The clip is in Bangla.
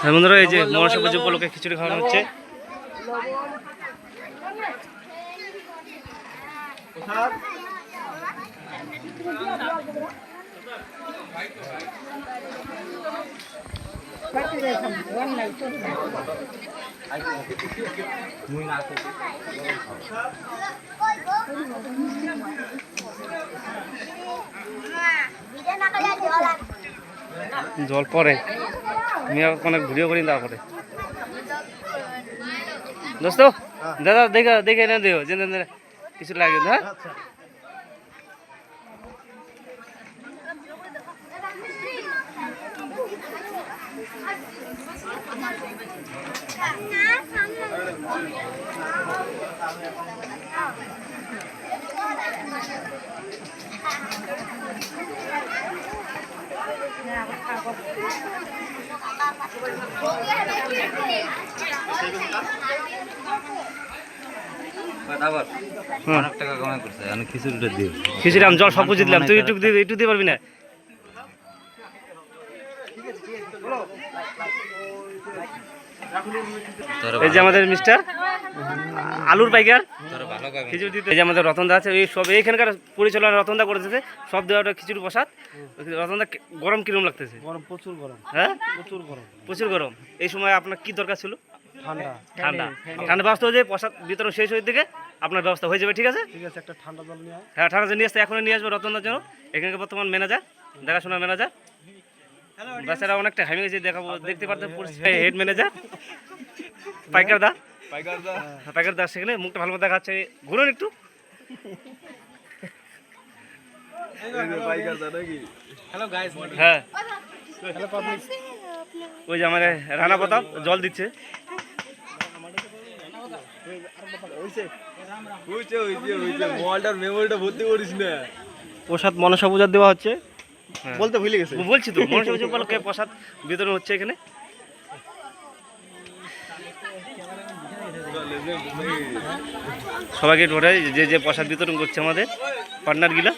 হ্যাঁ বন্ধুরা, এই যে মনসা পুজো উপলক্ষে খিচুড়ি খাওয়ানো হচ্ছে। জল পরে অনেক ভিডিও করি তা করে দোস্ত দাদা দেখে দেখে এনে দিও যে কিছু লাগে না। খিচুড়ি আমি জল সব বুঝে দিলাম, তুই একটু দিতে পারবি না? এই যে আমাদের মিস্টার আলুর পাইকার খিচুড়ি দিতে, এই যে আমাদের রতনদা আছে, এই সব এইখানকার পরিচালনা রতনদা করেছে সব দেওয়াটা খিচুড়ি প্রসাদ। রতনদা গরম কিরকম লাগতেছে? গরম প্রচুর গরম। হ্যাঁ প্রচুর গরম, প্রচুর গরম। এই সময় আপনার কি দরকার ছিল? ঠান্ডা ঠান্ডা ঠান্ডা ব্যবস্থা হয়ে যায়, প্রসাদ বিতরণ শেষ হয়ে থেকে আপনার ব্যবস্থা হয়ে যাবে। ঠিক আছে ঠিক আছে, একটা ঠান্ডা জল নিয়ে, হ্যাঁ ঠান্ডা জল নিয়ে আসতে এখনই নিয়ে আসবে রতনদার জন্য। এখানকার বর্তমান ম্যানেজার, দেখাশোনা ম্যানেজার, বাচ্চারা অনেকটা হাইমে গেছে, দেখাবো দেখতে পারতে হেড ম্যানেজার পাইকার দা, পাইকার দা সেখানে মুখটা ভালো মতো দেখাচ্ছে। ঘুরুন একটু। হ্যাঁ ওই যে আমাদের রানা প্রতাপ জল দিচ্ছে। প্রসাদ মনসা পূজার দেওয়া হচ্ছে, বলতে ভুলে গেছে, বলছি তো মনসা পূজা উপলক্ষে প্রসাদ বিতরণ হচ্ছে এখানে। সবাইকে যে যে প্রসাদ বিতরণ করছে আমাদের পার্টনার গিলা।